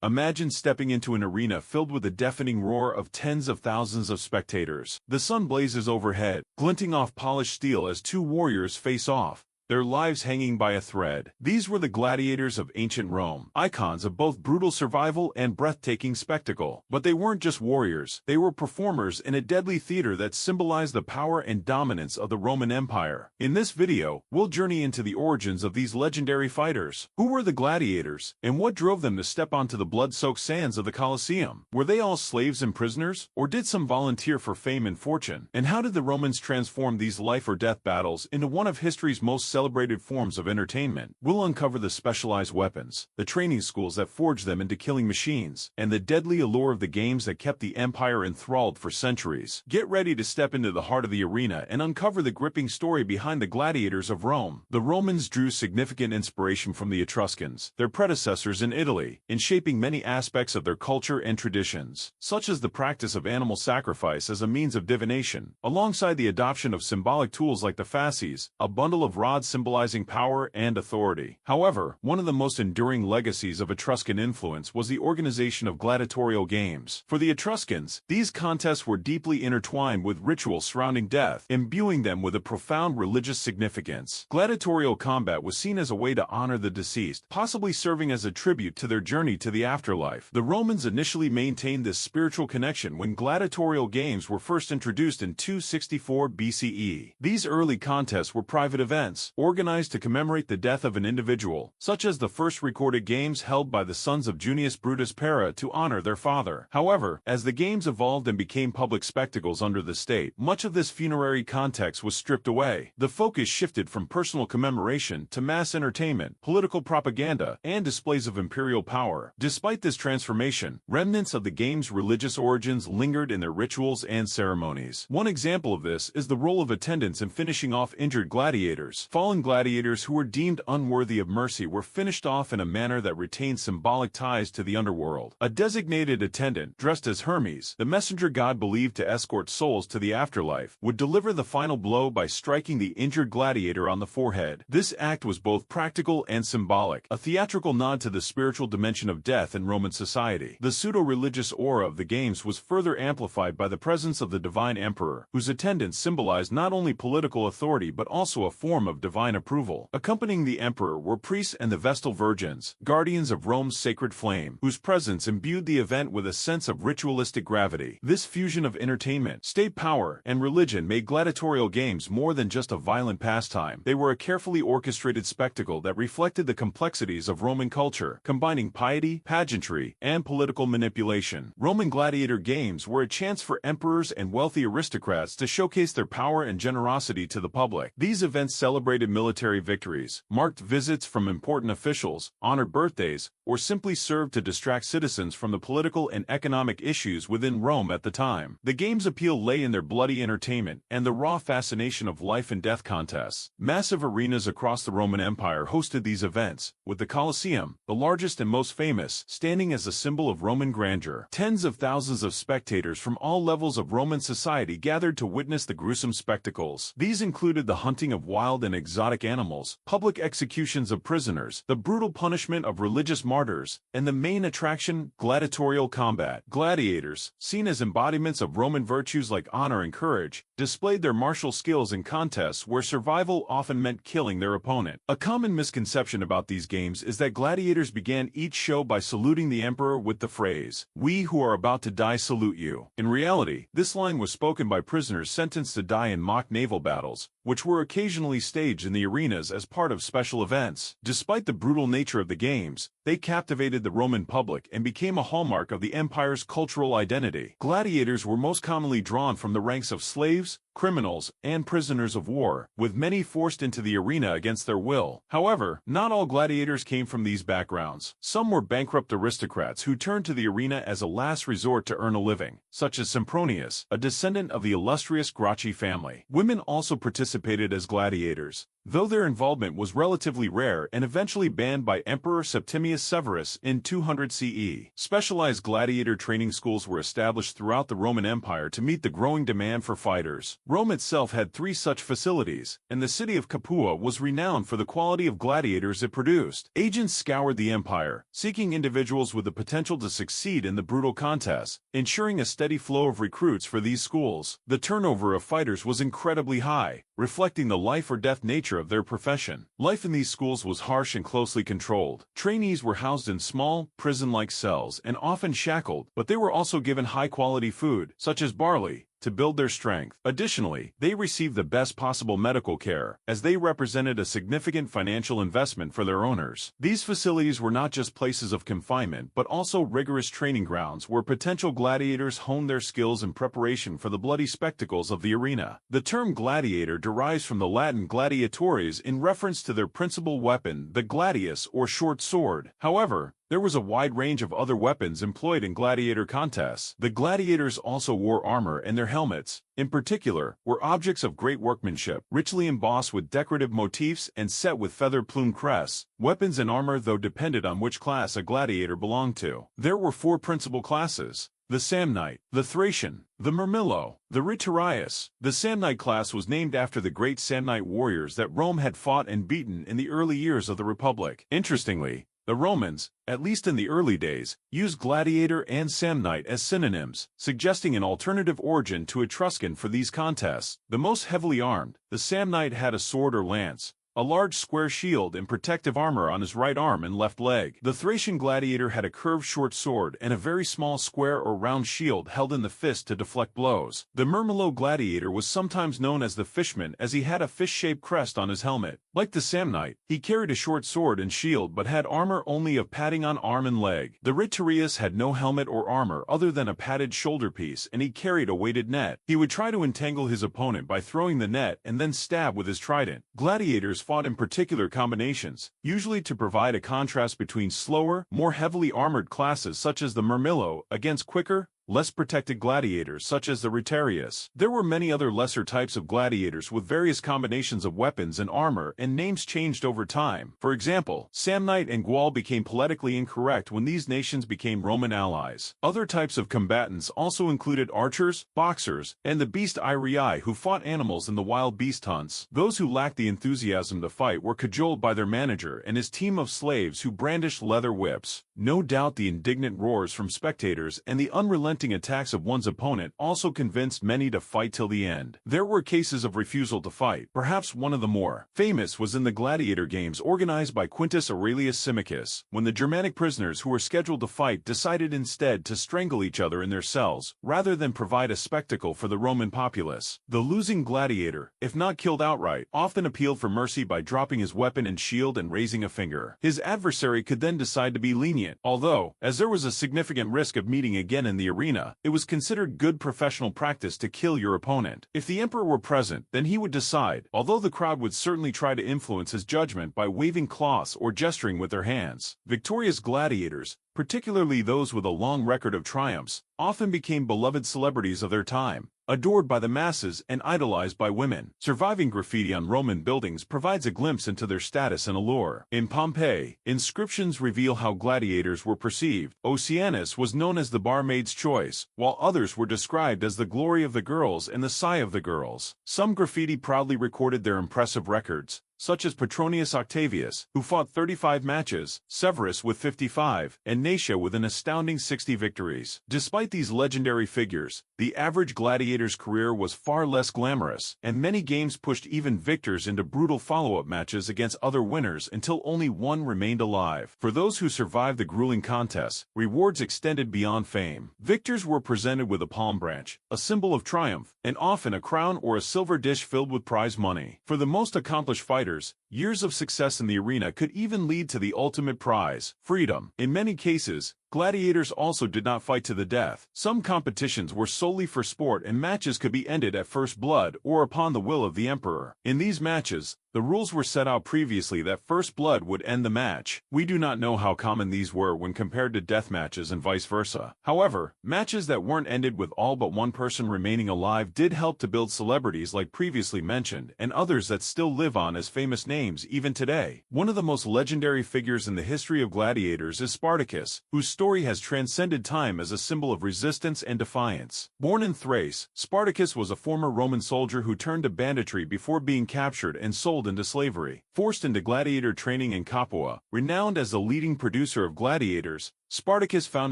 Imagine stepping into an arena filled with the deafening roar of tens of thousands of spectators. The sun blazes overhead, glinting off polished steel as two warriors face off, their lives hanging by a thread. These were the gladiators of ancient Rome, icons of both brutal survival and breathtaking spectacle. But they weren't just warriors, they were performers in a deadly theater that symbolized the power and dominance of the Roman Empire. In this video, we'll journey into the origins of these legendary fighters. Who were the gladiators, and what drove them to step onto the blood-soaked sands of the Colosseum? Were they all slaves and prisoners, or did some volunteer for fame and fortune? And how did the Romans transform these life-or-death battles into one of history's most celebrated forms of entertainment? We'll uncover the specialized weapons, the training schools that forged them into killing machines, and the deadly allure of the games that kept the empire enthralled for centuries. Get ready to step into the heart of the arena and uncover the gripping story behind the gladiators of Rome. The Romans drew significant inspiration from the Etruscans, their predecessors in Italy, in shaping many aspects of their culture and traditions, such as the practice of animal sacrifice as a means of divination, alongside the adoption of symbolic tools like the fasces, a bundle of rods symbolizing power and authority. However, one of the most enduring legacies of Etruscan influence was the organization of gladiatorial games. For the Etruscans, these contests were deeply intertwined with rituals surrounding death, imbuing them with a profound religious significance. Gladiatorial combat was seen as a way to honor the deceased, possibly serving as a tribute to their journey to the afterlife. The Romans initially maintained this spiritual connection when gladiatorial games were first introduced in 264 BCE. These early contests were private events, organized to commemorate the death of an individual, such as the first recorded games held by the sons of Junius Brutus Pera to honor their father. However, as the games evolved and became public spectacles under the state, much of this funerary context was stripped away. The focus shifted from personal commemoration to mass entertainment, political propaganda, and displays of imperial power. Despite this transformation, remnants of the game's religious origins lingered in their rituals and ceremonies. One example of this is the role of attendants in finishing off injured gladiators. Fallen gladiators who were deemed unworthy of mercy were finished off in a manner that retained symbolic ties to the underworld. A designated attendant, dressed as Hermes, the messenger god believed to escort souls to the afterlife, would deliver the final blow by striking the injured gladiator on the forehead. This act was both practical and symbolic, a theatrical nod to the spiritual dimension of death in Roman society. The pseudo-religious aura of the games was further amplified by the presence of the divine emperor, whose attendance symbolized not only political authority but also a form of divine approval. Accompanying the emperor were priests and the Vestal Virgins, guardians of Rome's sacred flame, whose presence imbued the event with a sense of ritualistic gravity. This fusion of entertainment, state power, and religion made gladiatorial games more than just a violent pastime. They were a carefully orchestrated spectacle that reflected the complexities of Roman culture, combining piety, pageantry, and political manipulation. Roman gladiator games were a chance for emperors and wealthy aristocrats to showcase their power and generosity to the public. These events celebrated military victories, marked visits from important officials, honored birthdays, or simply served to distract citizens from the political and economic issues within Rome at the time. The game's appeal lay in their bloody entertainment and the raw fascination of life and death contests. Massive arenas across the Roman Empire hosted these events, with the Colosseum, the largest and most famous, standing as a symbol of Roman grandeur. Tens of thousands of spectators from all levels of Roman society gathered to witness the gruesome spectacles. These included the hunting of wild and exotic animals, public executions of prisoners, the brutal punishment of religious martyrs, and the main attraction, gladiatorial combat. Gladiators, seen as embodiments of Roman virtues like honor and courage, displayed their martial skills in contests where survival often meant killing their opponent. A common misconception about these games is that gladiators began each show by saluting the emperor with the phrase, "We who are about to die salute you." In reality, this line was spoken by prisoners sentenced to die in mock naval battles, which were occasionally staged in the arenas as part of special events. Despite the brutal nature of the games, they captivated the Roman public and became a hallmark of the empire's cultural identity. Gladiators were most commonly drawn from the ranks of slaves, criminals, and prisoners of war, with many forced into the arena against their will. However, not all gladiators came from these backgrounds. Some were bankrupt aristocrats who turned to the arena as a last resort to earn a living, such as Sempronius, a descendant of the illustrious Gracchi family. Women also participated as gladiators, though their involvement was relatively rare and eventually banned by Emperor Septimius Severus in 200 CE. Specialized gladiator training schools were established throughout the Roman Empire to meet the growing demand for fighters. Rome itself had 3 such facilities, and the city of Capua was renowned for the quality of gladiators it produced. Agents scoured the empire, seeking individuals with the potential to succeed in the brutal contests, ensuring a steady flow of recruits for these schools. The turnover of fighters was incredibly high, reflecting the life-or-death nature of their profession. Life in these schools was harsh and closely controlled. Trainees were housed in small, prison-like cells and often shackled, but they were also given high-quality food, such as barley, to build their strength. Additionally, they received the best possible medical care, as they represented a significant financial investment for their owners. These facilities were not just places of confinement but also rigorous training grounds where potential gladiators honed their skills in preparation for the bloody spectacles of the arena. The term gladiator derives from the Latin gladiatores in reference to their principal weapon, the gladius or short sword. However, there was a wide range of other weapons employed in gladiator contests. The gladiators also wore armor, and their helmets, in particular, were objects of great workmanship, richly embossed with decorative motifs and set with feather plume crests. Weapons and armor, though, depended on which class a gladiator belonged to. There were 4 principal classes: the Samnite, the Thracian, the Murmillo, the Rhetorius. The Samnite class was named after the great Samnite warriors that Rome had fought and beaten in the early years of the Republic. Interestingly, the Romans, at least in the early days, used gladiator and Samnite as synonyms, suggesting an alternative origin to Etruscan for these contests. The most heavily armed, the Samnite had a sword or lance, a large square shield and protective armor on his right arm and left leg. The Thracian gladiator had a curved short sword and a very small square or round shield held in the fist to deflect blows. The Murmillo gladiator was sometimes known as the Fishman, as he had a fish-shaped crest on his helmet. Like the Samnite, he carried a short sword and shield but had armor only of padding on arm and leg. The Rhetorius had no helmet or armor other than a padded shoulder piece, and he carried a weighted net. He would try to entangle his opponent by throwing the net and then stab with his trident. Gladiators fought in particular combinations, usually to provide a contrast between slower, more heavily armored classes such as the Murmillo against quicker, less protected gladiators such as the Rhetorius. There were many other lesser types of gladiators with various combinations of weapons and armor, and names changed over time. For example, Samnite and Gaul became politically incorrect when these nations became Roman allies. Other types of combatants also included archers, boxers, and the beast Irii who fought animals in the wild beast hunts. Those who lacked the enthusiasm to fight were cajoled by their manager and his team of slaves who brandished leather whips. No doubt the indignant roars from spectators and the unrelenting attacks of one's opponent also convinced many to fight till the end. There were cases of refusal to fight. Perhaps one of the more famous was in the gladiator games organized by Quintus Aurelius Symmachus, when the Germanic prisoners who were scheduled to fight decided instead to strangle each other in their cells, rather than provide a spectacle for the Roman populace. The losing gladiator, if not killed outright, often appealed for mercy by dropping his weapon and shield and raising a finger. His adversary could then decide to be lenient, although, as there was a significant risk of meeting again in the arena, it was considered good professional practice to kill your opponent. If the emperor were present, then he would decide, although the crowd would certainly try to influence his judgment by waving cloths or gesturing with their hands. Victorious gladiators, particularly those with a long record of triumphs, often became beloved celebrities of their time, adored by the masses and idolized by women. Surviving graffiti on Roman buildings provides a glimpse into their status and allure. In Pompeii, inscriptions reveal how gladiators were perceived. Oceanus was known as the barmaid's choice, while others were described as the glory of the girls and the sigh of the girls. Some graffiti proudly recorded their impressive records, such as Petronius Octavius, who fought 35 matches, Severus with 55, and Natia with an astounding 60 victories. Despite these legendary figures, the average gladiator's career was far less glamorous, and many games pushed even victors into brutal follow-up matches against other winners until only one remained alive. For those who survived the grueling contests, rewards extended beyond fame. Victors were presented with a palm branch, a symbol of triumph, and often a crown or a silver dish filled with prize money. For the most accomplished fighters, years of success in the arena could even lead to the ultimate prize, freedom. In many cases, gladiators also did not fight to the death. Some competitions were solely for sport and matches could be ended at first blood or upon the will of the emperor. In these matches, the rules were set out previously that first blood would end the match. We do not know how common these were when compared to death matches and vice versa. However, matches that weren't ended with all but one person remaining alive did help to build celebrities like previously mentioned and others that still live on as famous names even today. One of the most legendary figures in the history of gladiators is Spartacus, whose story has transcended time as a symbol of resistance and defiance. Born in Thrace, Spartacus was a former Roman soldier who turned to banditry before being captured and sold into slavery. Forced into gladiator training in Capua, renowned as the leading producer of gladiators, Spartacus found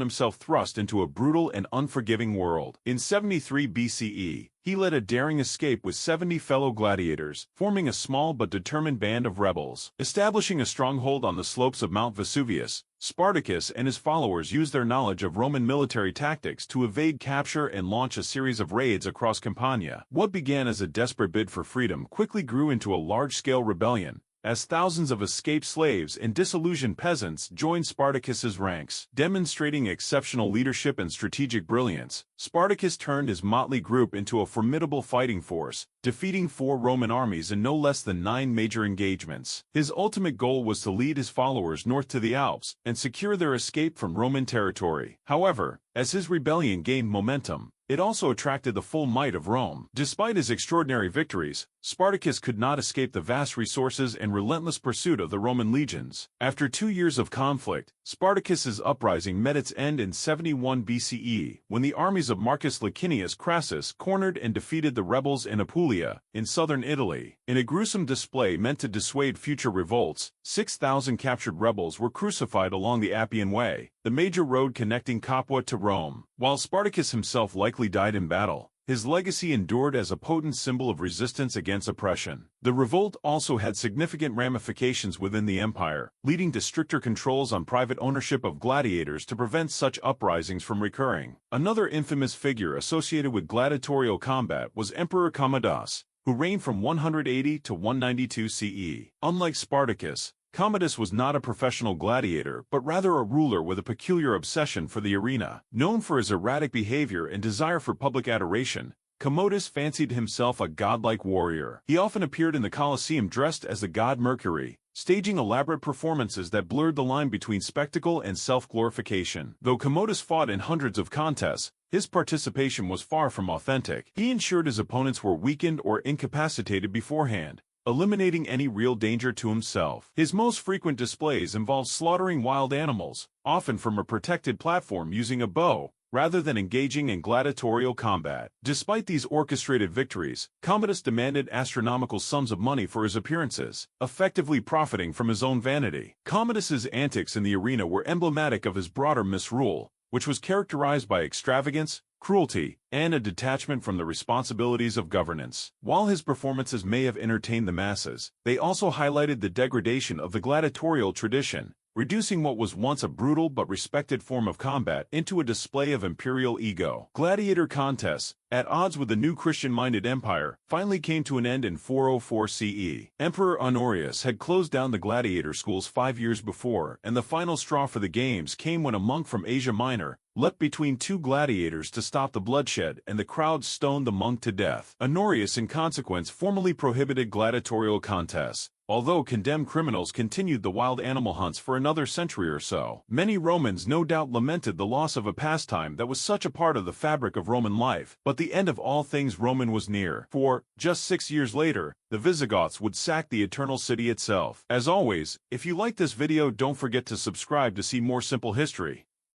himself thrust into a brutal and unforgiving world. In 73 BCE, he led a daring escape with 70 fellow gladiators, forming a small but determined band of rebels. Establishing a stronghold on the slopes of Mount Vesuvius, Spartacus and his followers used their knowledge of Roman military tactics to evade capture and launch a series of raids across Campania. What began as a desperate bid for freedom quickly grew into a large-scale rebellion, as thousands of escaped slaves and disillusioned peasants joined Spartacus's ranks. Demonstrating exceptional leadership and strategic brilliance, Spartacus turned his motley group into a formidable fighting force, defeating 4 Roman armies in no less than 9 major engagements. His ultimate goal was to lead his followers north to the Alps and secure their escape from Roman territory. However, as his rebellion gained momentum, it also attracted the full might of Rome. Despite his extraordinary victories, Spartacus could not escape the vast resources and relentless pursuit of the Roman legions. After 2 years of conflict, Spartacus's uprising met its end in 71 BCE, when the armies of Marcus Licinius Crassus cornered and defeated the rebels in Apulia, in southern Italy. In a gruesome display meant to dissuade future revolts, 6,000 captured rebels were crucified along the Appian Way, the major road connecting Capua to Rome. While Spartacus himself likely died in battle, his legacy endured as a potent symbol of resistance against oppression. The revolt also had significant ramifications within the empire, leading to stricter controls on private ownership of gladiators to prevent such uprisings from recurring. Another infamous figure associated with gladiatorial combat was Emperor Commodus, who reigned from 180 to 192 CE. Unlike Spartacus, Commodus was not a professional gladiator but rather a ruler with a peculiar obsession for the arena. Known for his erratic behavior and desire for public adoration, Commodus fancied himself a godlike warrior. He often appeared in the Colosseum dressed as the god Mercury, staging elaborate performances that blurred the line between spectacle and self-glorification. Though Commodus fought in hundreds of contests, his participation was far from authentic. He ensured his opponents were weakened or incapacitated beforehand, eliminating any real danger to himself. His most frequent displays involved slaughtering wild animals, often from a protected platform using a bow, rather than engaging in gladiatorial combat. Despite these orchestrated victories, Commodus demanded astronomical sums of money for his appearances, effectively profiting from his own vanity. Commodus's antics in the arena were emblematic of his broader misrule, which was characterized by extravagance, cruelty, and a detachment from the responsibilities of governance. While his performances may have entertained the masses, they also highlighted the degradation of the gladiatorial tradition, reducing what was once a brutal but respected form of combat into a display of imperial ego. Gladiator contests, at odds with the new Christian-minded empire, finally came to an end in 404 CE. Emperor Honorius had closed down the gladiator schools 5 years before, and the final straw for the games came when a monk from Asia Minor leapt between 2 gladiators to stop the bloodshed, and the crowd stoned the monk to death. Honorius, in consequence, formally prohibited gladiatorial contests, although condemned criminals continued the wild animal hunts for another century or so. Many Romans no doubt lamented the loss of a pastime that was such a part of the fabric of Roman life, but the end of all things Roman was near, for, just 6 years later, the Visigoths would sack the Eternal City itself. As always, if you like this video, don't forget to subscribe to see more simple history.